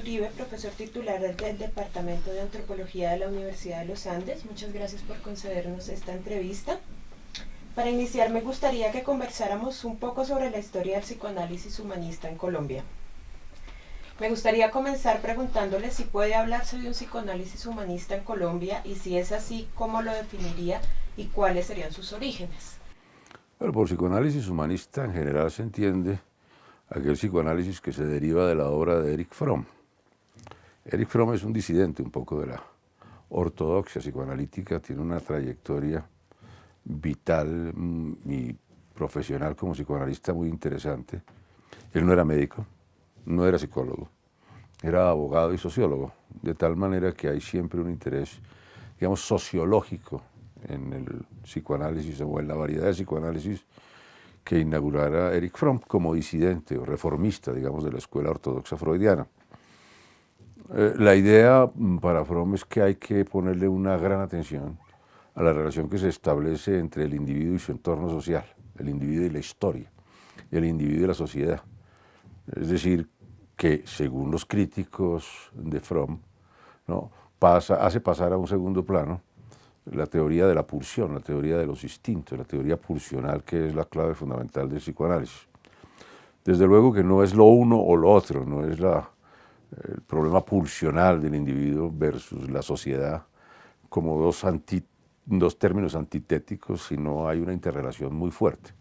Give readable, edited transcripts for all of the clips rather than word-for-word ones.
Uribe, profesor titular del Departamento de Antropología de la Universidad de los Andes. Muchas gracias por concedernos esta entrevista. Para iniciar, me gustaría que conversáramos un poco sobre la historia del psicoanálisis humanista en Colombia. Me gustaría comenzar preguntándole si puede hablarse de un psicoanálisis humanista en Colombia y si es así, ¿cómo lo definiría y cuáles serían sus orígenes? Bueno, por psicoanálisis humanista en general se entiende aquel psicoanálisis que se deriva de la obra de Erich Fromm. Erich Fromm es un disidente un poco de la ortodoxia psicoanalítica, tiene una trayectoria vital y profesional como psicoanalista muy interesante. Él no era médico, no era psicólogo, era abogado y sociólogo, de tal manera que hay siempre un interés, digamos, sociológico en el psicoanálisis o en la variedad de psicoanálisis que inaugurara Erich Fromm como disidente o reformista, digamos, de la escuela ortodoxa freudiana. La idea para Fromm es que hay que ponerle una gran atención a la relación que se establece entre el individuo y su entorno social, el individuo y la historia, y el individuo y la sociedad. Es decir, que según los críticos de Fromm, ¿no?, hace pasar a un segundo plano la teoría de la pulsión, la teoría de los instintos, la teoría pulsional, que es la clave fundamental del psicoanálisis. Desde luego que no es lo uno o lo otro, no es el problema pulsional del individuo versus la sociedad como dos términos antitéticos, sino hay una interrelación muy fuerte.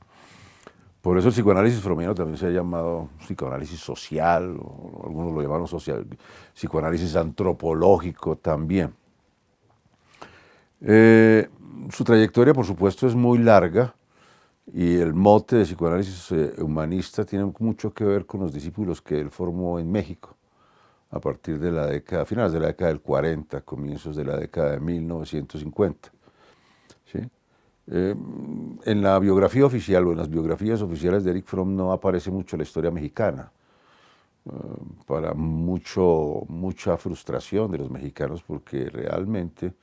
Por eso el psicoanálisis freudiano también se ha llamado psicoanálisis social, o algunos lo llamaron social, psicoanálisis antropológico también. Su trayectoria, por supuesto, es muy larga y el mote de psicoanálisis humanista tiene mucho que ver con los discípulos que él formó en México a partir de la década, finales de la década del 40, comienzos de la década de 1950. ¿Sí? En la biografía oficial o en las biografías oficiales de Erich Fromm no aparece mucho la historia mexicana, para mucha frustración de los mexicanos, porque realmente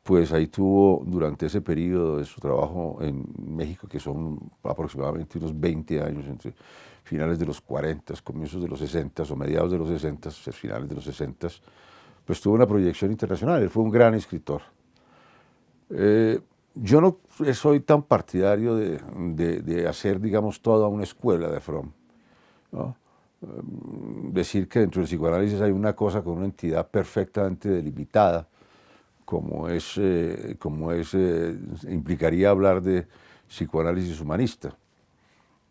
pues ahí tuvo durante ese periodo de su trabajo en México, que son aproximadamente unos 20 años, entre finales de los 40, comienzos de los 60 o mediados de los 60, finales de los 60, pues tuvo una proyección internacional. Él fue un gran escritor. Yo no soy tan partidario de hacer, digamos, toda una escuela de Fromm, ¿no? Decir que dentro del psicoanálisis hay una cosa con una entidad perfectamente delimitada, implicaría hablar de psicoanálisis humanista.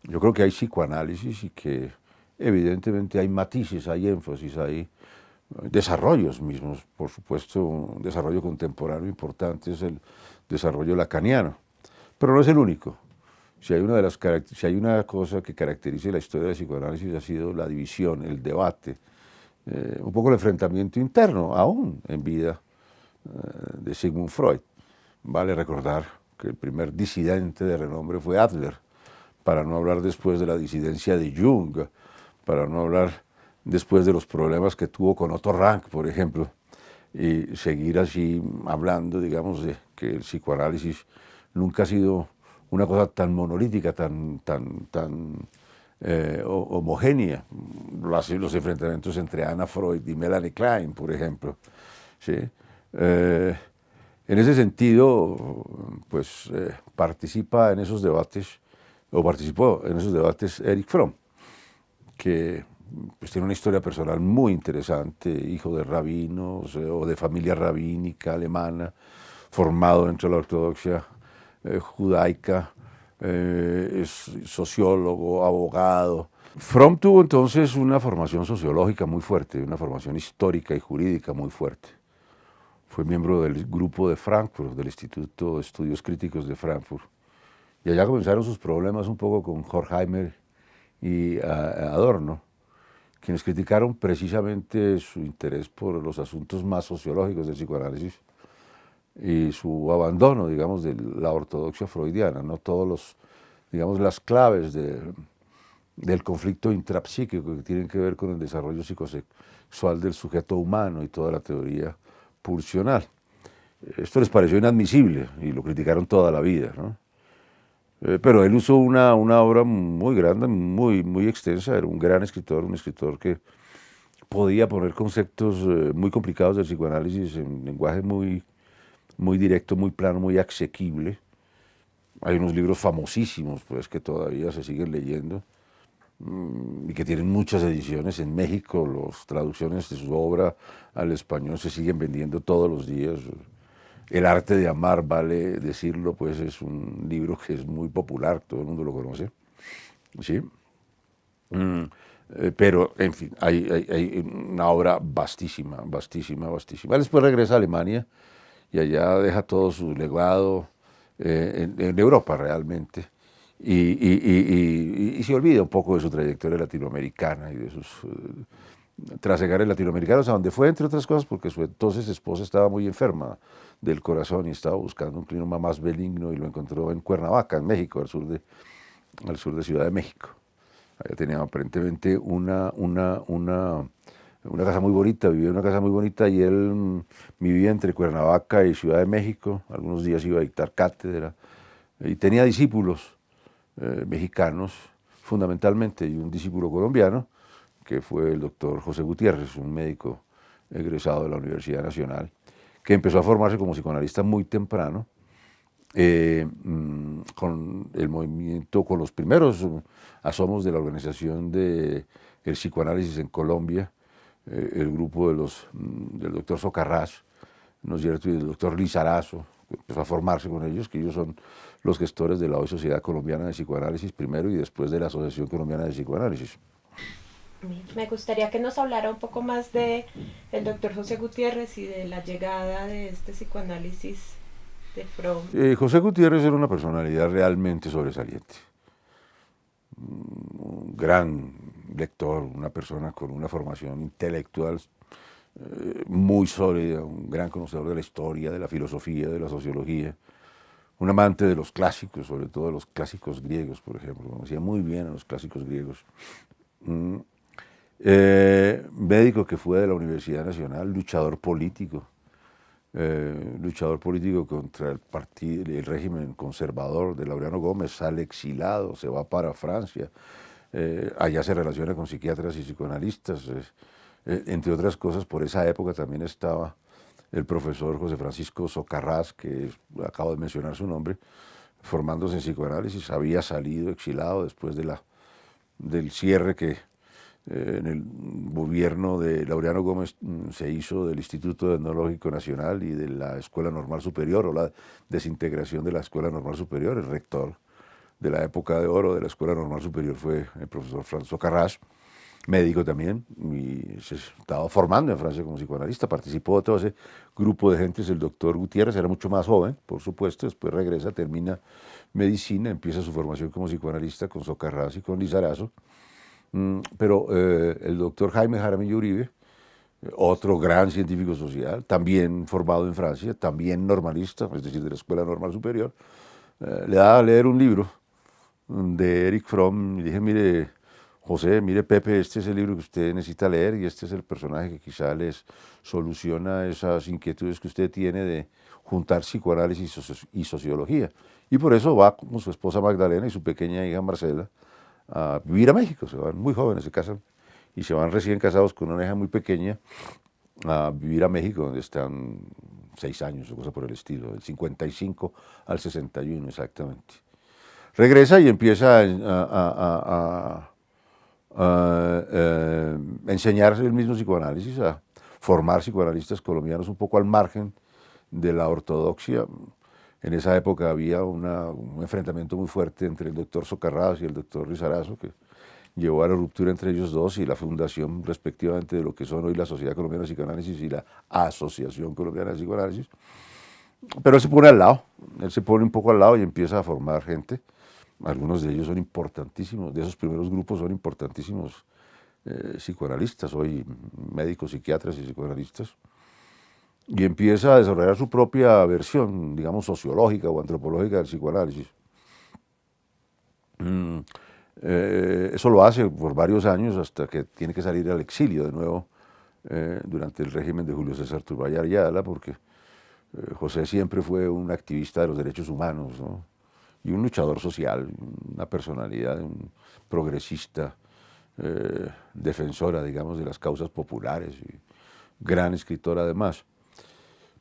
Yo creo que hay psicoanálisis y que evidentemente hay matices, hay énfasis, hay desarrollos mismos. Por supuesto, un desarrollo contemporáneo importante es el desarrollo lacaniano, pero no es el único. Si hay una cosa que caracteriza la historia del psicoanálisis ha sido la división, el debate, un poco el enfrentamiento interno, aún en vida de Sigmund Freud. Vale recordar que el primer disidente de renombre fue Adler, para no hablar después de la disidencia de Jung, para no hablar después de los problemas que tuvo con Otto Rank, por ejemplo, y seguir así hablando, digamos, de que el psicoanálisis nunca ha sido una cosa tan monolítica, tan homogénea. Los enfrentamientos entre Anna Freud y Melanie Klein, por ejemplo, ¿sí? En ese sentido, pues participó en esos debates Erich Fromm, que pues, tiene una historia personal muy interesante, hijo de rabinos o de familia rabínica alemana, formado dentro de la ortodoxia judaica, es sociólogo, abogado. Fromm tuvo entonces una formación sociológica muy fuerte, una formación histórica y jurídica muy fuerte. Fue miembro del grupo de Frankfurt, del Instituto de Estudios Críticos de Frankfurt. Y allá comenzaron sus problemas un poco con Horkheimer y Adorno, quienes criticaron precisamente su interés por los asuntos más sociológicos del psicoanálisis y su abandono, digamos, de la ortodoxia freudiana, no digamos, las claves del conflicto intrapsíquico que tienen que ver con el desarrollo psicosexual del sujeto humano y toda la teoría pulsional. Esto les pareció inadmisible y lo criticaron toda la vida, ¿no? Pero él usó una obra muy grande, muy extensa, era un gran escritor, un escritor que podía poner conceptos muy complicados del psicoanálisis en lenguaje muy directo, muy plano, muy asequible. Hay unos libros famosísimos, pues, que todavía se siguen leyendo y que tienen muchas ediciones en México. Las traducciones de su obra al español se siguen vendiendo todos los días. El arte de amar, vale decirlo, pues es un libro que es muy popular, todo el mundo lo conoce, ¿sí? Pero, en fin, hay una obra vastísima, vastísima, vastísima. Él después regresa a Alemania y allá deja todo su legado en Europa realmente. Y se olvida un poco de su trayectoria latinoamericana y de sus trasegares latinoamericanos, a donde fue, entre otras cosas, porque su entonces esposa estaba muy enferma del corazón y estaba buscando un clima más benigno y lo encontró en Cuernavaca, en México, al sur de Ciudad de México. Allá tenía aparentemente una casa muy bonita, vivía en una casa muy bonita y él vivía entre Cuernavaca y Ciudad de México. Algunos días iba a dictar cátedra y tenía discípulos mexicanos fundamentalmente y un discípulo colombiano que fue el doctor José Gutiérrez, un médico egresado de la Universidad Nacional, que empezó a formarse como psicoanalista muy temprano, con el movimiento, con los primeros asomos de la organización del psicoanálisis en Colombia, el grupo del doctor Socarrás, ¿no es cierto?, y del doctor Lizarazo, que empezó a formarse con ellos, que ellos son los gestores de la hoy Sociedad Colombiana de Psicoanálisis primero y después de la Asociación Colombiana de Psicoanálisis. Me gustaría que nos hablara un poco más de el doctor José Gutiérrez y de la llegada de este psicoanálisis de Fromm. José Gutiérrez era una personalidad realmente sobresaliente, un gran lector, una persona con una formación intelectual muy sólida, un gran conocedor de la historia, de la filosofía, de la sociología, un amante de los clásicos, sobre todo de los clásicos griegos, por ejemplo, conocía muy bien a los clásicos griegos. Médico que fue de la Universidad Nacional, luchador político contra el régimen conservador de Laureano Gómez, sale exilado, se va para Francia, allá se relaciona con psiquiatras y psicoanalistas, entre otras cosas. Por esa época también estaba el profesor José Francisco Socarrás, que acabo de mencionar su nombre, formándose en psicoanálisis, había salido exilado después del cierre que en el gobierno de Laureano Gómez se hizo del Instituto Etnológico Nacional y de la Escuela Normal Superior, o la desintegración de la Escuela Normal Superior. El rector de la época de oro de la Escuela Normal Superior fue el profesor François Carras, médico también, y se estaba formando en Francia como psicoanalista, participó de todo ese grupo de gentes. El doctor Gutiérrez era mucho más joven, por supuesto, después regresa, termina medicina, empieza su formación como psicoanalista con Socarrás y con Lizarazo. Pero el doctor Jaime Jaramillo Uribe, otro gran científico social, también formado en Francia, también normalista, es decir, de la Escuela Normal Superior, le da a leer un libro de Erich Fromm y dije: mire, José, mire, Pepe, este es el libro que usted necesita leer y este es el personaje que quizá les soluciona esas inquietudes que usted tiene de juntar psicoanálisis y sociología. Y por eso va con su esposa Magdalena y su pequeña hija Marcela a vivir a México. Se van muy jóvenes, se casan y se van recién casados con una hija muy pequeña a vivir a México, donde están 6 años o cosa por el estilo, del 55 al 61 exactamente. Regresa y empieza a enseñar el mismo psicoanálisis, a formar psicoanalistas colombianos un poco al margen de la ortodoxia. En esa época había un enfrentamiento muy fuerte entre el doctor Socarrás y el doctor Lizarazo, que llevó a la ruptura entre ellos dos y la fundación respectivamente de lo que son hoy la Sociedad Colombiana de Psicoanálisis y la Asociación Colombiana de Psicoanálisis. Pero él se pone al lado, él se pone un poco al lado y empieza a formar gente. Algunos de ellos son importantísimos, de esos primeros grupos son importantísimos psicoanalistas, hoy médicos, psiquiatras y psicoanalistas. Y empieza a desarrollar su propia versión, digamos, sociológica o antropológica del psicoanálisis. Eso lo hace por varios años hasta que tiene que salir al exilio de nuevo durante el régimen de Julio César Turbay Ayala, porque José siempre fue un activista de los derechos humanos, ¿no? Y un luchador social, una personalidad, un progresista defensora, digamos, de las causas populares, y gran escritora además.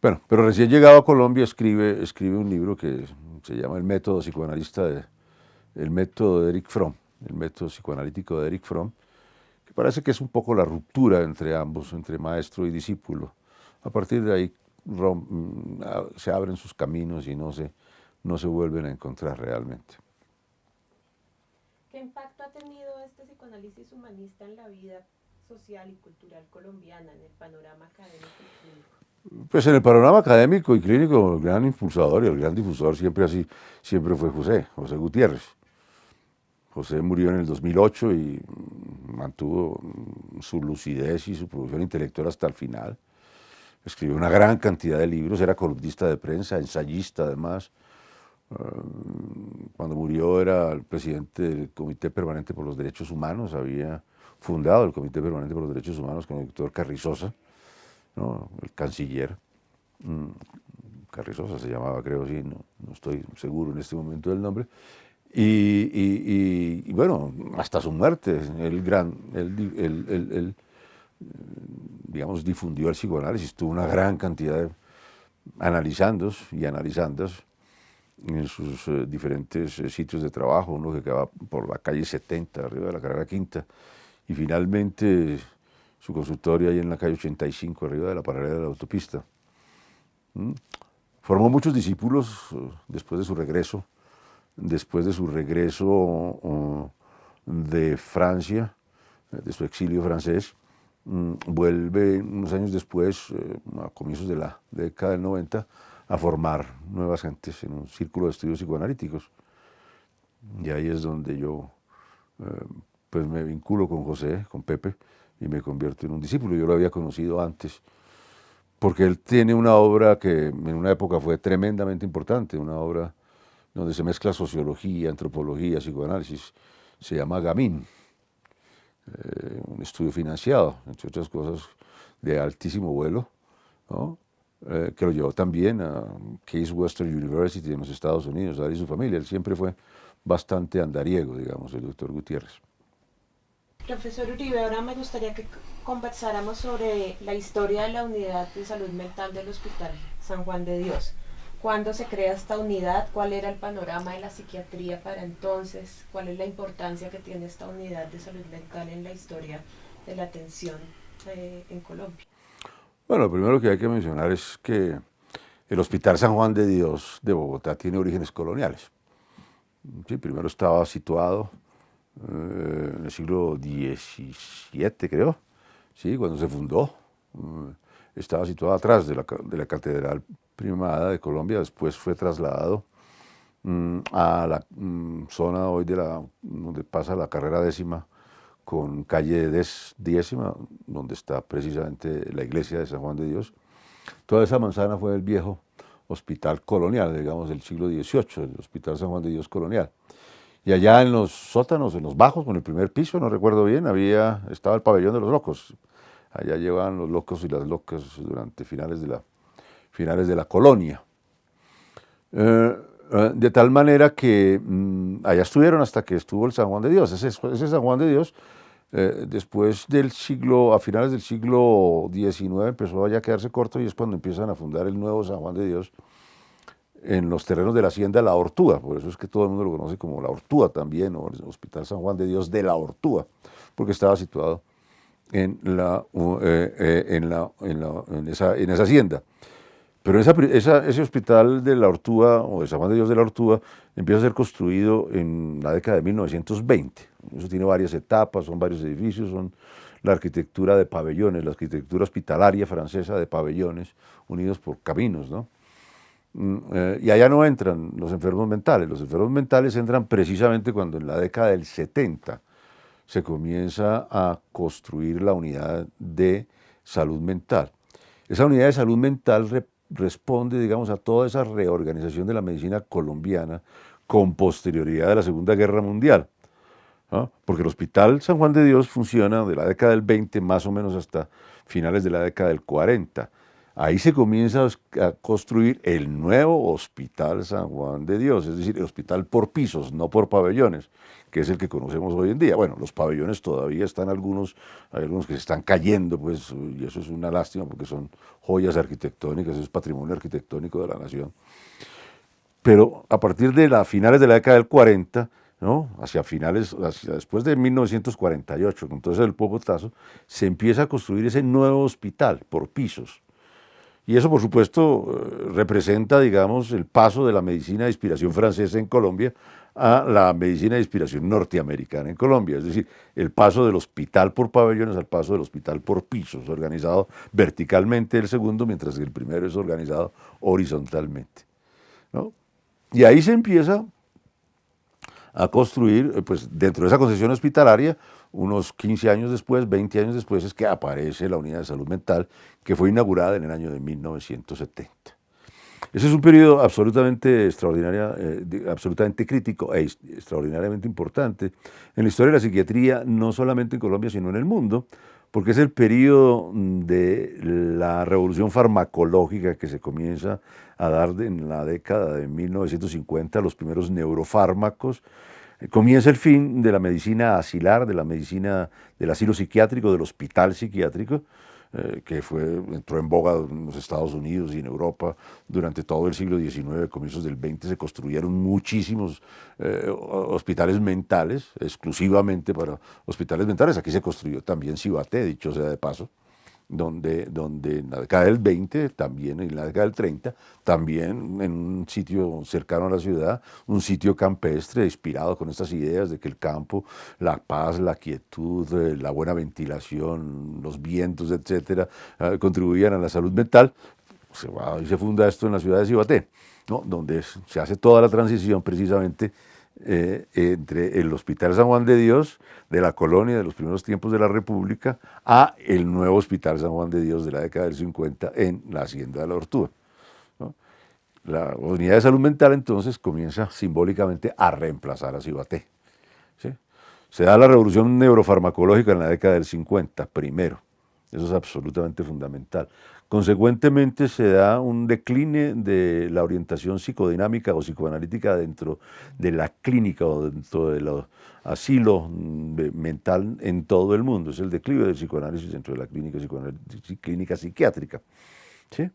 Bueno, pero recién llegado a Colombia escribe un libro que se llama El método psicoanalista, el método de Erich Fromm, el método psicoanalítico de Erich Fromm, que parece que es un poco la ruptura entre ambos, entre maestro y discípulo. A partir de ahí se abren sus caminos y no se vuelven a encontrar realmente. ¿Qué impacto ha tenido este psicoanálisis humanista en la vida social y cultural colombiana, en el panorama académico y clínico? Pues en el panorama académico y clínico, el gran impulsador y el gran difusor siempre fue José Gutiérrez. José murió en el 2008 y mantuvo su lucidez y su producción intelectual hasta el final. Escribió una gran cantidad de libros, era columnista de prensa, ensayista además. Cuando murió era el presidente del Comité Permanente por los Derechos Humanos, había fundado el Comité Permanente por los Derechos Humanos con el doctor Carrizosa, ¿no? El canciller. Carrizosa se llamaba, creo, sí, no estoy seguro en este momento del nombre. Y bueno, hasta su muerte, digamos, difundió el psicoanálisis, tuvo una gran cantidad de analizandos y analizandas en sus diferentes sitios de trabajo, uno que quedaba por la calle 70, arriba de la carrera quinta, y finalmente su consultorio ahí en la calle 85, arriba de la paralela de la autopista. Formó muchos discípulos después de su regreso de Francia, de su exilio francés. Vuelve unos años después, a comienzos de la década del 90, a formar nuevas gentes en un círculo de estudios psicoanalíticos. Y ahí es donde yo pues me vinculo con José, con Pepe, y me convierto en un discípulo. Yo lo había conocido antes, porque él tiene una obra que en una época fue tremendamente importante, una obra donde se mezcla sociología, antropología, psicoanálisis, se llama Gamín, un estudio financiado, entre otras cosas, de altísimo vuelo, ¿no? Que lo llevó también a Case Western University en los Estados Unidos, a él y su familia. Él siempre fue bastante andariego, digamos, el doctor Gutiérrez. Profesor Uribe, ahora me gustaría que conversáramos sobre la historia de la unidad de salud mental del Hospital San Juan de Dios. ¿Cuándo se crea esta unidad? ¿Cuál era el panorama de la psiquiatría para entonces? ¿Cuál es la importancia que tiene esta unidad de salud mental en la historia de la atención en Colombia? Bueno, lo primero que hay que mencionar es que el Hospital San Juan de Dios de Bogotá tiene orígenes coloniales. Sí, primero estaba situado en el siglo XVII, creo, sí, cuando se fundó. Estaba situado atrás de la Catedral Primada de Colombia, después fue trasladado a la zona hoy donde pasa la carrera 10ª con calle 10ª, donde está precisamente la iglesia de San Juan de Dios. Toda esa manzana fue el viejo hospital colonial, digamos, del siglo XVIII, el Hospital San Juan de Dios colonial. Y allá en los sótanos, en los bajos, en el primer piso, no recuerdo bien, estaba el pabellón de los locos. Allá llevaban los locos y las locas durante finales de la colonia. De tal manera que allá estuvieron hasta que estuvo el San Juan de Dios. Ese San Juan de Dios, después a finales del siglo XIX, empezó ya a quedarse corto y es cuando empiezan a fundar el nuevo San Juan de Dios en los terrenos de la hacienda La Ortúa. Por eso es que todo el mundo lo conoce como La Ortúa también, o el Hospital San Juan de Dios de La Ortúa, porque estaba situado en esa hacienda. Pero ese hospital de La Ortúa, o de San Juan de Dios de La Ortúa, empieza a ser construido en la década de 1920. Eso tiene varias etapas, son varios edificios, son la arquitectura de pabellones, la arquitectura hospitalaria francesa de pabellones unidos por caminos, ¿no? Y allá no entran los enfermos mentales entran precisamente cuando en la década del 70 se comienza a construir la unidad de salud mental. Esa unidad de salud mental responde, digamos, a toda esa reorganización de la medicina colombiana con posterioridad de la Segunda Guerra Mundial, ¿no? Porque el Hospital San Juan de Dios funciona de la década del 20 más o menos hasta finales de la década del 40. ahí se comienza a construir el nuevo Hospital San Juan de Dios, es decir, el hospital por pisos, no por pabellones, que es el que conocemos hoy en día. Bueno, los pabellones todavía están algunos, hay algunos que se están cayendo, pues, y eso es una lástima porque son joyas arquitectónicas, eso es patrimonio arquitectónico de la nación. Pero a partir de finales de la década del 40, ¿no? Hacia después de 1948, con todo ese del Pogotazo, se empieza a construir ese nuevo hospital por pisos. Y eso, por supuesto, representa, digamos, el paso de la medicina de inspiración francesa en Colombia a la medicina de inspiración norteamericana en Colombia. Es decir, el paso del hospital por pabellones al paso del hospital por pisos, organizado verticalmente el segundo, mientras que el primero es organizado horizontalmente, ¿no? Y ahí se empieza a construir, pues dentro de esa concesión hospitalaria, unos 15 años después, 20 años después, es que aparece la Unidad de Salud Mental, que fue inaugurada en el año de 1970. Ese es un periodo absolutamente extraordinario, absolutamente crítico e extraordinariamente importante en la historia de la psiquiatría, no solamente en Colombia, sino en el mundo, porque es el periodo de la revolución farmacológica que se comienza a dar en la década de 1950, los primeros neurofármacos. Comienza el fin de la medicina asilar, de la medicina del asilo psiquiátrico, del hospital psiquiátrico, que entró en boga en los Estados Unidos y en Europa durante todo el siglo XIX, comienzos del XX, se construyeron muchísimos hospitales mentales, exclusivamente para hospitales mentales. Aquí se construyó también Cibaté, dicho sea de paso, donde en la década del 20, también en la década del 30, también en un sitio cercano a la ciudad, un sitio campestre inspirado con estas ideas de que el campo, la paz, la quietud, la buena ventilación, los vientos, etcétera, contribuían a la salud mental. Y se funda esto en la ciudad de Cibaté, ¿no? Donde se hace toda la transición precisamente entre el Hospital San Juan de Dios de la colonia de los primeros tiempos de la República a el nuevo Hospital San Juan de Dios de la década del 50 en la Hacienda de la Ortúa, ¿no? La Unidad de Salud Mental entonces comienza simbólicamente a reemplazar a Cibaté, ¿sí? Se da la revolución neurofarmacológica en la década del 50, primero. Eso es absolutamente fundamental. Consecuentemente se da un decline de la orientación psicodinámica o psicoanalítica dentro de la clínica o dentro del asilo mental en todo el mundo. Es el declive del psicoanálisis dentro de la clínica psiquiátrica, ¿sí?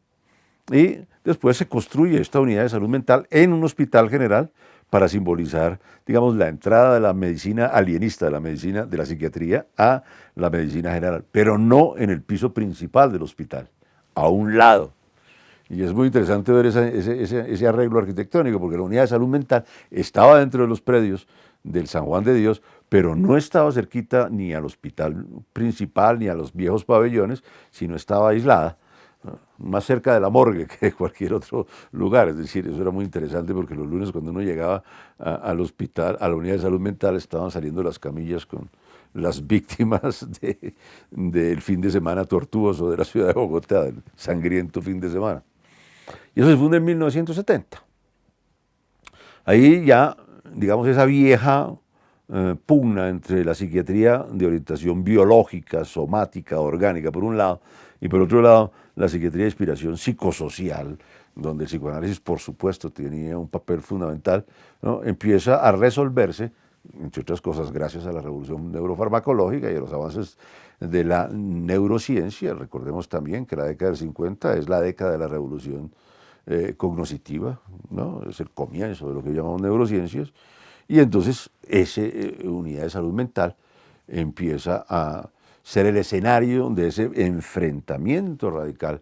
Y después se construye esta unidad de salud mental en un hospital general para simbolizar, digamos, la entrada de la medicina alienista, de la medicina de la psiquiatría a la medicina general, pero no en el piso principal del hospital, a un lado. Y es muy interesante ver ese arreglo arquitectónico, porque la unidad de salud mental estaba dentro de los predios del San Juan de Dios, pero no estaba cerquita ni al hospital principal ni a los viejos pabellones, sino estaba aislada, más cerca de la morgue que de cualquier otro lugar. Es decir, eso era muy interesante porque los lunes cuando uno llegaba al hospital, a la unidad de salud mental, estaban saliendo las camillas con las víctimas del fin de semana tortuoso de la ciudad de Bogotá, del sangriento fin de semana. Y eso se funda en 1970. Ahí ya, digamos, esa vieja pugna entre la psiquiatría de orientación biológica, somática, orgánica, por un lado, y por otro lado, la psiquiatría de inspiración psicosocial, donde el psicoanálisis, por supuesto, tenía un papel fundamental, ¿no? Empieza a resolverse, entre otras cosas, gracias a la revolución neurofarmacológica y a los avances de la neurociencia. Recordemos también que la década del 50 es la década de la revolución cognoscitiva, ¿no? Es el comienzo de lo que llamamos neurociencias, y entonces esa unidad de salud mental empieza a ser el escenario de ese enfrentamiento radical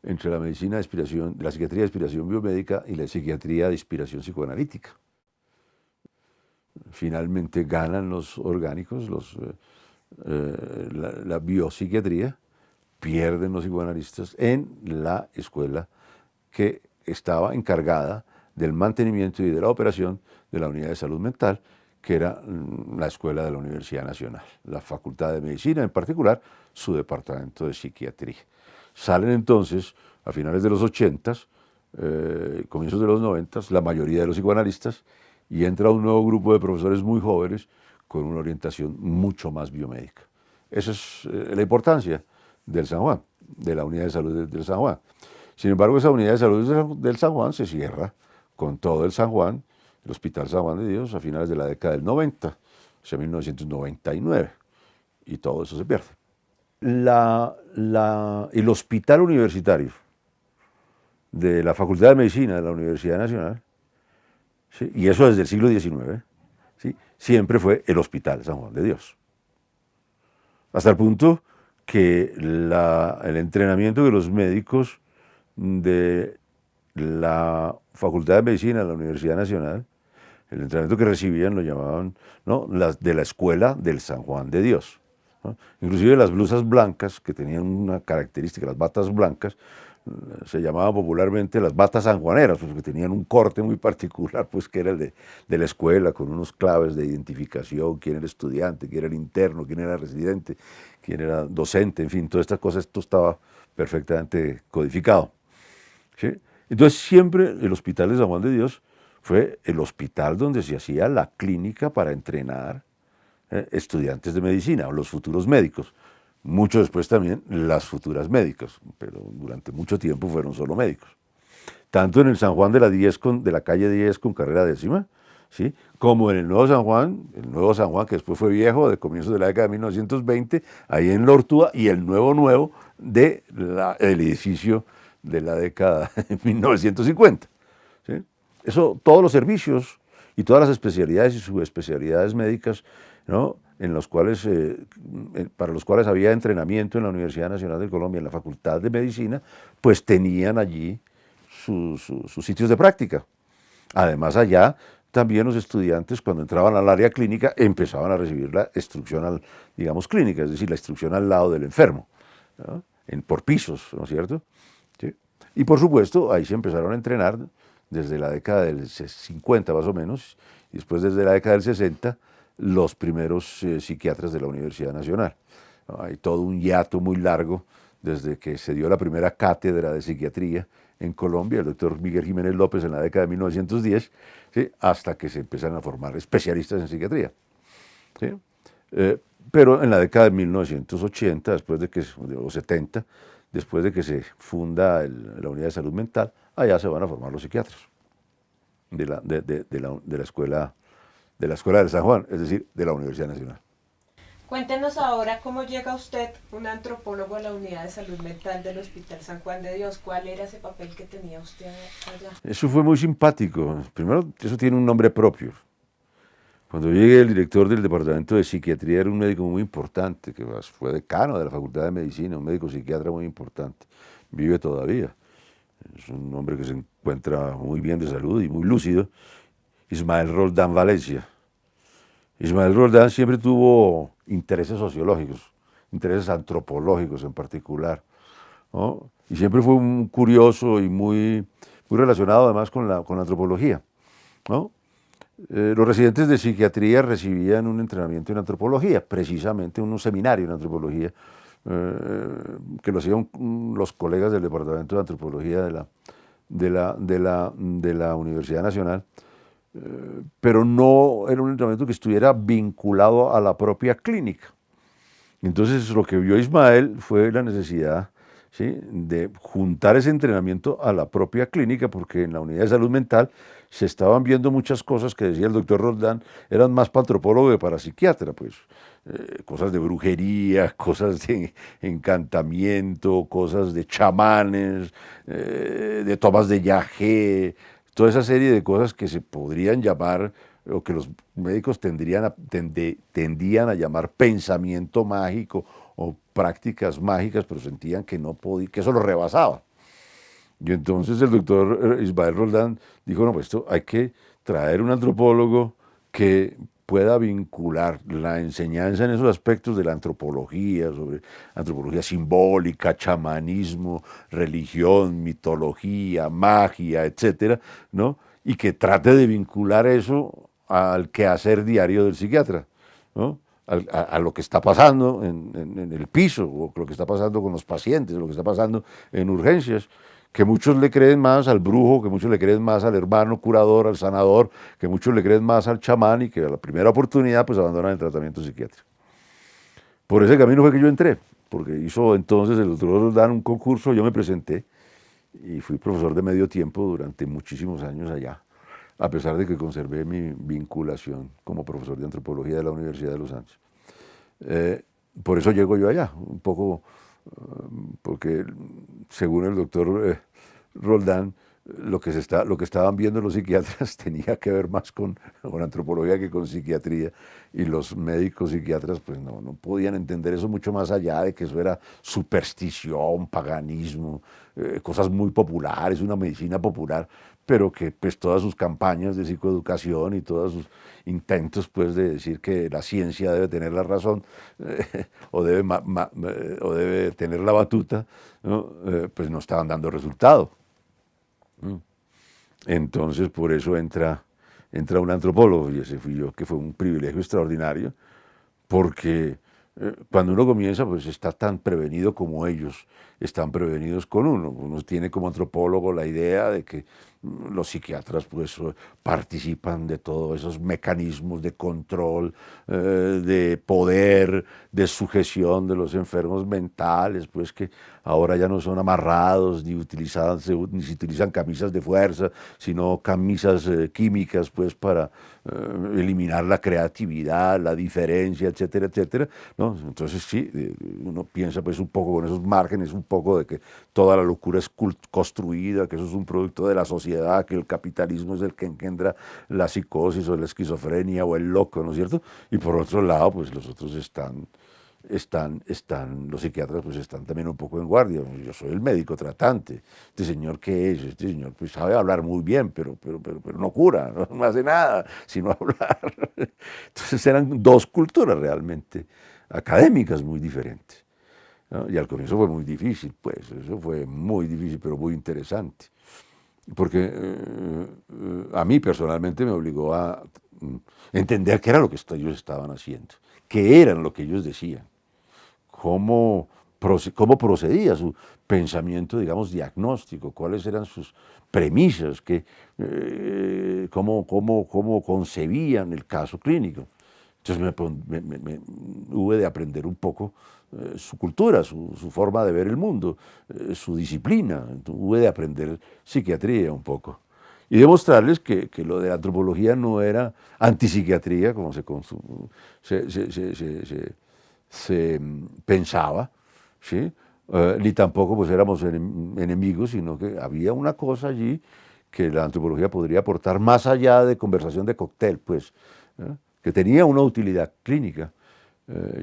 entre la medicina de inspiración, la psiquiatría de inspiración biomédica y la psiquiatría de inspiración psicoanalítica. Finalmente ganan los orgánicos, la biopsiquiatría, pierden los psicoanalistas en la escuela que estaba encargada del mantenimiento y de la operación de la unidad de salud mental, que era la escuela de la Universidad Nacional, la Facultad de Medicina, en particular su departamento de psiquiatría. Salen entonces, a finales de los 80, comienzos de los 90, la mayoría de los psicoanalistas, y entra un nuevo grupo de profesores muy jóvenes con una orientación mucho más biomédica. Esa es la importancia del San Juan. de la unidad de salud del San Juan. Sin embargo, esa unidad de salud del San Juan se cierra con todo el San Juan, el Hospital San Juan de Dios, a finales de la década del 90, o sea, 1999, y todo eso se pierde. El hospital universitario de la Facultad de Medicina de la Universidad Nacional, ¿sí?, y eso desde el siglo XIX, ¿sí?, siempre fue el Hospital San Juan de Dios. Hasta el punto que el entrenamiento de los médicos de la Facultad de Medicina de la Universidad Nacional, el entrenamiento que recibían lo llamaban, ¿no?, de la Escuela del San Juan de Dios, ¿no? Inclusive las blusas blancas, que tenían una característica, las batas blancas, se llamaban popularmente las batas sanjuaneras, porque tenían un corte muy particular, pues que era el de la escuela, con unos claves de identificación, quién era estudiante, quién era el interno, quién era residente, quién era docente, en fin, todas estas cosas, esto estaba perfectamente codificado, ¿sí? Entonces siempre el Hospital de San Juan de Dios fue el hospital donde se hacía la clínica para entrenar estudiantes de medicina, o los futuros médicos. Mucho después también las futuras médicas, pero durante mucho tiempo fueron solo médicos. Tanto en el San Juan de la calle 10 con carrera 10ª, ¿sí?, como en el nuevo San Juan que después fue viejo, de comienzos de la década de 1920, ahí en Lortúa, y el nuevo del edificio de la década de 1950. ¿Sí? Eso, todos los servicios y todas las especialidades y subespecialidades médicas, ¿no?, para los cuales había entrenamiento en la Universidad Nacional de Colombia, en la Facultad de Medicina, pues tenían allí sus sitios de práctica. Además, allá también los estudiantes, cuando entraban al área clínica, empezaban a recibir la instrucción, digamos, clínica, es decir, la instrucción al lado del enfermo, ¿no?, por pisos, ¿no es cierto? ¿Sí? Y por supuesto, ahí se empezaron a entrenar desde la década del 50 más o menos, y después desde la década del 60, los primeros psiquiatras de la Universidad Nacional. Hay todo un hiato muy largo desde que se dio la primera cátedra de psiquiatría en Colombia, el doctor Miguel Jiménez López, en la década de 1910, ¿sí?, hasta que se empiezan a formar especialistas en psiquiatría, ¿sí? Pero en la década de 1980, o 70, después de que se funda la Unidad de Salud Mental, allá se van a formar los psiquiatras de la escuela del San Juan, es decir, de la Universidad Nacional. Cuéntenos ahora cómo llega usted, un antropólogo, a la Unidad de Salud Mental del Hospital San Juan de Dios. ¿Cuál era ese papel que tenía usted allá? Eso fue muy simpático. Primero, eso tiene un nombre propio. Cuando llegué, el director del departamento de psiquiatría era un médico muy importante, que fue decano de la Facultad de Medicina, un médico psiquiatra muy importante. Vive todavía. Es un hombre que se encuentra muy bien de salud y muy lúcido. Ismael Roldán Valencia. Ismael Roldán siempre tuvo intereses sociológicos, intereses antropológicos en particular, ¿no? Y siempre fue un curioso y muy relacionado además con la antropología, ¿no? Los residentes de psiquiatría recibían un entrenamiento en antropología, precisamente un seminario en antropología, que lo hacían los colegas del Departamento de Antropología de la Universidad Nacional, pero no era un entrenamiento que estuviera vinculado a la propia clínica. Entonces lo que vio Ismael fue la necesidad, ¿sí?, de juntar ese entrenamiento a la propia clínica, porque en la unidad de salud mental se estaban viendo muchas cosas que decía el doctor Roldán, eran más para antropólogo que para psiquiatra, pues cosas de brujería, cosas de encantamiento, cosas de chamanes, de tomas de yagé, toda esa serie de cosas que se podrían llamar, o que los médicos tendían a llamar pensamiento mágico o prácticas mágicas, pero sentían que no podía, que eso lo rebasaba. Y entonces el doctor Ismael Roldán dijo, no, pues esto hay que traer un antropólogo que pueda vincular la enseñanza en esos aspectos de la antropología, sobre antropología simbólica, chamanismo, religión, mitología, magia, etcétera, ¿no?, y que trate de vincular eso al quehacer diario del psiquiatra, ¿no?, a lo que está pasando en el piso, o lo que está pasando con los pacientes, lo que está pasando en urgencias, que muchos le creen más al brujo, que muchos le creen más al hermano curador, al sanador, que muchos le creen más al chamán, y que a la primera oportunidad pues abandonan el tratamiento psiquiátrico. Por ese camino fue que yo entré. porque hizo entonces el doctor Roldán un concurso, yo me presenté y fui profesor de medio tiempo durante muchísimos años allá, a pesar de que conservé mi vinculación como profesor de antropología de la Universidad de los Andes. Por eso llego yo allá, un poco porque según el doctor Roldán, lo que estaban viendo los psiquiatras tenía que ver más con antropología que con psiquiatría, y los médicos psiquiatras pues no podían entender eso mucho más allá de que eso era superstición, paganismo, cosas muy populares, una medicina popular, pero que pues todas sus campañas de psicoeducación y todos sus intentos pues de decir que la ciencia debe tener la razón o debe tener la batuta, ¿no? Pues no estaban dando resultado. Entonces por eso entra un antropólogo, y ese fui yo, que fue un privilegio extraordinario, porque cuando uno comienza, pues está tan prevenido como ellos están prevenidos con uno. Uno tiene como antropólogo la idea de que los psiquiatras pues participan de todos esos mecanismos de control, de poder, de sujeción de los enfermos mentales, pues que ahora ya no son amarrados ni se utilizan camisas de fuerza, sino camisas químicas pues para eliminar la creatividad, la diferencia, etcétera, etcétera, ¿no? Entonces sí, uno piensa pues un poco con esos márgenes, un poco de que toda la locura es construida, que eso es un producto de la sociedad, que el capitalismo es el que engendra la psicosis o la esquizofrenia o el loco, ¿no es cierto? Y por otro lado, pues los otros los psiquiatras pues están también un poco en guardia. Yo soy el médico tratante. Este señor, ¿qué es? Este señor pues sabe hablar muy bien, pero no cura, no hace nada sino hablar. Entonces eran dos culturas realmente académicas muy diferentes, ¿no? Y al comienzo fue muy difícil, pues, eso fue muy difícil, pero muy interesante, porque a mí personalmente me obligó a entender qué era lo que ellos estaban haciendo, qué eran lo que ellos decían, cómo procedía su pensamiento, digamos, diagnóstico, cuáles eran sus premisas, cómo concebían el caso clínico. Entonces hube de aprender un poco su cultura, su forma de ver el mundo, su disciplina. Hube de aprender psiquiatría un poco. Y demostrarles que lo de antropología no era antipsiquiatría, como se pensaba, ¿sí? Ni tampoco pues éramos enemigos, sino que había una cosa allí que la antropología podría aportar más allá de conversación de cóctel, pues, que tenía una utilidad clínica,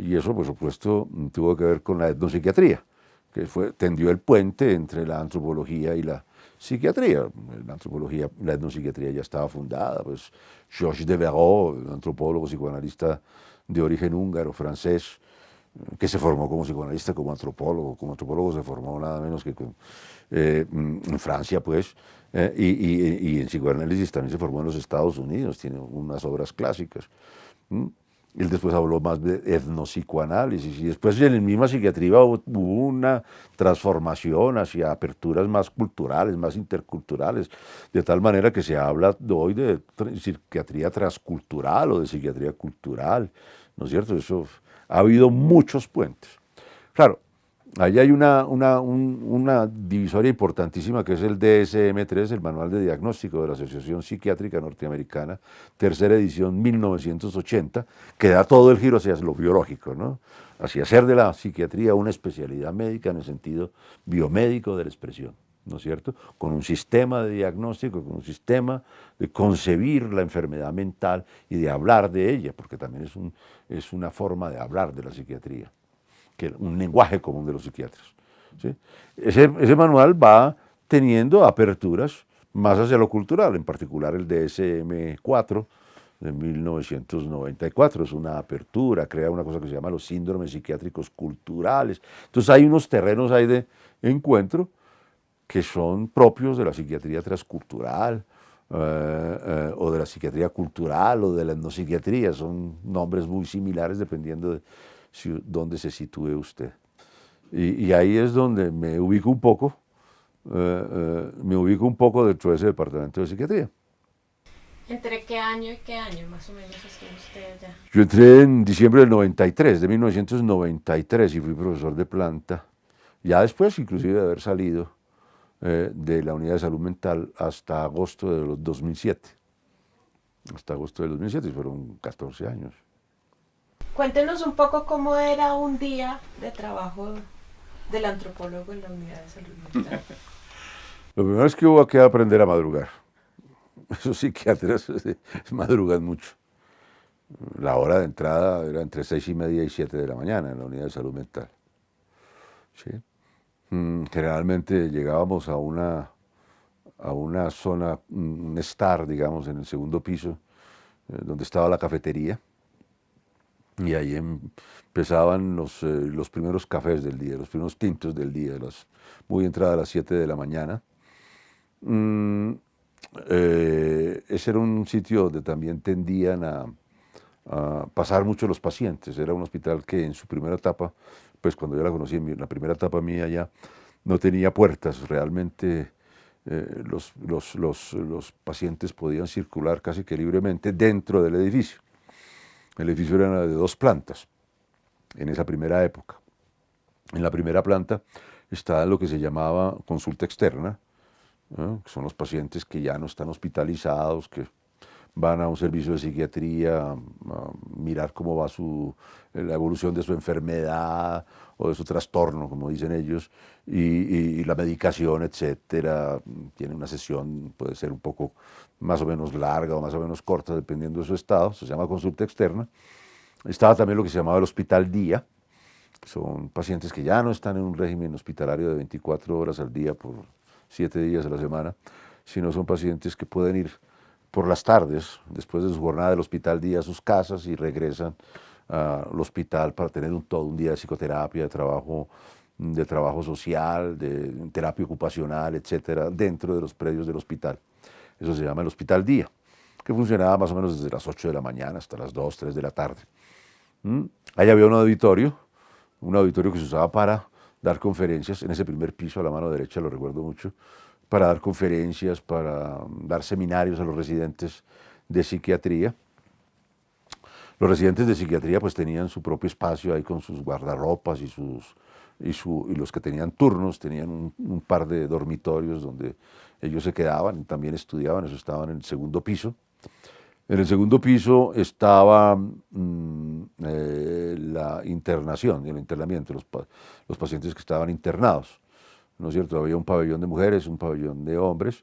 y eso por supuesto tuvo que ver con la etnopsiquiatría, que tendió el puente entre la antropología y la psiquiatría. La etnopsiquiatría ya estaba fundada, pues Georges Devereux, un antropólogo psicoanalista de origen húngaro, francés, que se formó como psicoanalista, como antropólogo se formó nada menos que en Francia, pues, y en psicoanálisis también se formó en los Estados Unidos, tiene unas obras clásicas. Él después habló más de etnopsicoanálisis, y después en la misma psiquiatría hubo una transformación hacia aperturas más culturales, más interculturales, de tal manera que se habla hoy de psiquiatría transcultural o de psiquiatría cultural, ¿no es cierto? Eso ha habido muchos puentes. Claro, ahí hay una divisoria importantísima que es el DSM-3, el Manual de Diagnóstico de la Asociación Psiquiátrica Norteamericana, tercera edición 1980, que da todo el giro hacia lo biológico, ¿no? Hacia hacer de la psiquiatría una especialidad médica en el sentido biomédico de la expresión, ¿no es cierto? Con un sistema de diagnóstico, con un sistema de concebir la enfermedad mental y de hablar de ella, porque también es una forma de hablar de la psiquiatría, que un lenguaje común de los psiquiatras, ¿sí? Ese manual va teniendo aperturas más hacia lo cultural, en particular el DSM-4 de 1994, es una apertura, crea una cosa que se llama los síndromes psiquiátricos culturales. Entonces hay unos terrenos ahí de encuentro que son propios de la psiquiatría transcultural, o de la psiquiatría cultural o de la etnopsiquiatría, son nombres muy similares dependiendo de dónde se sitúe usted. Y ahí es donde me ubico un poco dentro de ese departamento de psiquiatría. ¿Entre qué año y qué año más o menos estuvo usted allá? Yo entré en diciembre del 93, de 1993, y fui profesor de planta. Ya después, inclusive, de haber salido de la unidad de salud mental hasta agosto de los 2007. Hasta agosto del 2007, fueron 14 años. Cuéntenos un poco cómo era un día de trabajo del antropólogo en la unidad de salud mental. Lo primero es que hubo que aprender a madrugar. Esos psiquiatras madrugan mucho. La hora de entrada era entre 6:30 y 7 de la mañana en la unidad de salud mental. ¿Sí? Generalmente llegábamos a una zona, un estar, digamos, en el segundo piso, donde estaba la cafetería, y ahí empezaban los primeros cafés del día, los primeros tintos del día, muy entrada a las 7 de la mañana. Ese era un sitio donde también tendían a pasar mucho los pacientes. Era un hospital que en su primera etapa, pues cuando yo la conocí, en la primera etapa mía ya, no tenía puertas. Realmente los pacientes podían circular casi que libremente dentro del edificio. El edificio era de 2 plantas en esa primera época. En la primera planta está lo que se llamaba consulta externa, ¿no? Que son los pacientes que ya no están hospitalizados, que van a un servicio de psiquiatría a mirar cómo va la evolución de su enfermedad o de su trastorno, como dicen ellos, y la medicación, etcétera. Tiene una sesión, puede ser un poco más o menos larga o más o menos corta, dependiendo de su estado. Se llama consulta externa. Estaba también lo que se llamaba el hospital día, que son pacientes que ya no están en un régimen hospitalario de 24 horas al día por 7 días a la semana, sino son pacientes que pueden ir por las tardes, después de su jornada del hospital día, a sus casas, y regresan al hospital para tener todo un día de psicoterapia, de trabajo social, de terapia ocupacional, etcétera, dentro de los predios del hospital. Eso se llama el hospital día, que funcionaba más o menos desde las 8 de la mañana hasta las 2, 3 de la tarde. Ahí había un auditorio que se usaba para dar conferencias en ese primer piso a la mano derecha, lo recuerdo mucho, para dar conferencias, para dar seminarios a los residentes de psiquiatría. Los residentes de psiquiatría pues tenían su propio espacio ahí con sus guardarropas y los que tenían turnos tenían un par de dormitorios donde ellos se quedaban y también estudiaban. Eso estaban en el segundo piso. En el segundo piso estaba la internación, el internamiento, los pacientes que estaban internados, ¿no es cierto? Había un pabellón de mujeres, un pabellón de hombres,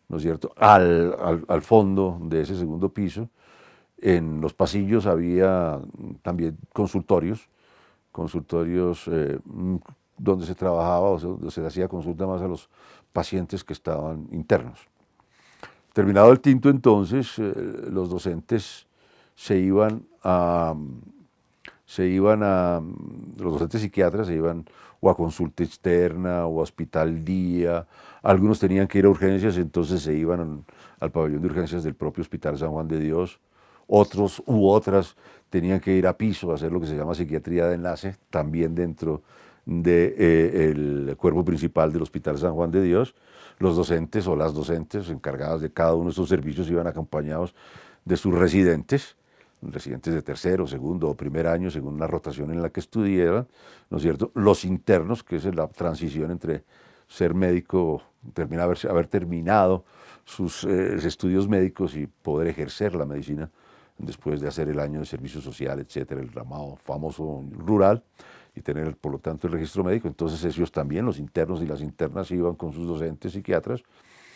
¿no es cierto? Al fondo de ese segundo piso, en los pasillos había también consultorios donde se trabajaba, o sea, donde se hacía consulta más a los pacientes que estaban internos. Terminado el tinto, entonces, los docentes los docentes psiquiatras se iban o a consulta externa o a hospital día. Algunos tenían que ir a urgencias, entonces se iban al pabellón de urgencias del propio Hospital San Juan de Dios. Otros u otras tenían que ir a piso a hacer lo que se llama psiquiatría de enlace, también dentro del cuerpo principal del Hospital San Juan de Dios. Los docentes o las docentes encargadas de cada uno de estos servicios iban acompañados de sus residentes de tercero, segundo o primer año, según la rotación en la que estudiaran, ¿no es cierto? Los internos, que es la transición entre ser médico, haber terminado sus estudios médicos y poder ejercer la medicina después de hacer el año de servicio social, etcétera, el llamado famoso rural, y tener, por lo tanto, el registro médico. Entonces ellos también, los internos y las internas, iban con sus docentes psiquiatras,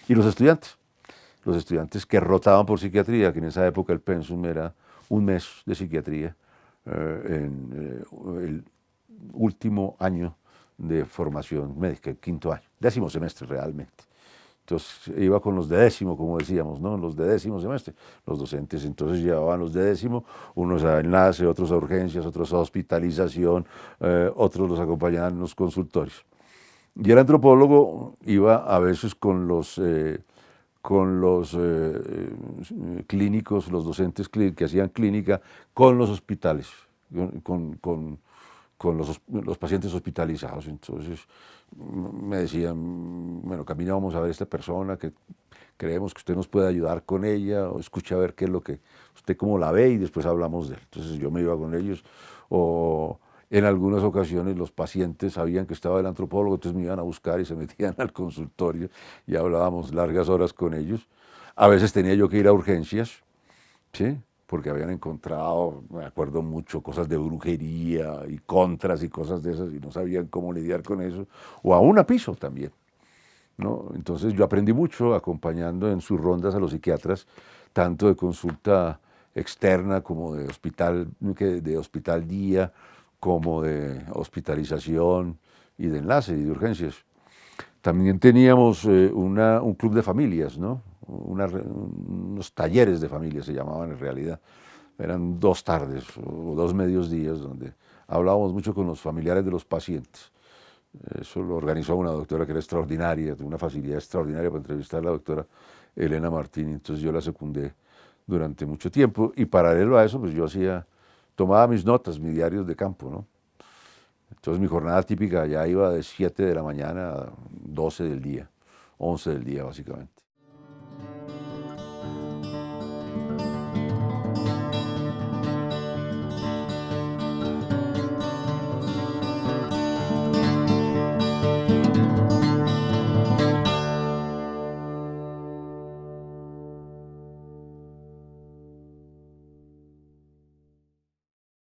y los estudiantes que rotaban por psiquiatría, que en esa época el pensum era un mes de psiquiatría, en el último año de formación médica, el quinto año, 10º semestre realmente. Entonces iba con los de 10º, como decíamos, ¿no? Los de 10º semestre. Los docentes entonces llevaban los de 10º, unos a enlace, otros a urgencias, otros a hospitalización, otros los acompañaban en los consultorios. Y el antropólogo iba a veces con los clínicos, los docentes que hacían clínica, con los hospitales, con con los pacientes hospitalizados. Entonces me decían, bueno, camina, vamos a ver a esta persona que creemos que usted nos puede ayudar con ella, o escucha a ver qué es lo que usted cómo la ve y después hablamos de él. Entonces yo me iba con ellos, o en algunas ocasiones los pacientes sabían que estaba el antropólogo, entonces me iban a buscar y se metían al consultorio y hablábamos largas horas con ellos. A veces tenía yo que ir a urgencias, ¿sí? Porque habían encontrado, me acuerdo mucho, cosas de brujería y contras y cosas de esas y no sabían cómo lidiar con eso, o aún a piso también, ¿no? Entonces yo aprendí mucho acompañando en sus rondas a los psiquiatras, tanto de consulta externa como de hospital día, como de hospitalización y de enlace y de urgencias. También teníamos un club de familias, ¿no? Unos talleres de familias se llamaban en realidad. Eran 2 tardes o 2 medios días donde hablábamos mucho con los familiares de los pacientes. Eso lo organizó una doctora que era extraordinaria, de una facilidad extraordinaria para entrevistar a la doctora Elena Martín. Entonces yo la secundé durante mucho tiempo y paralelo a eso, pues yo tomaba mis notas, mis diarios de campo, ¿no? Entonces mi jornada típica ya iba de 7 de la mañana a 12 del día, 11 del día básicamente.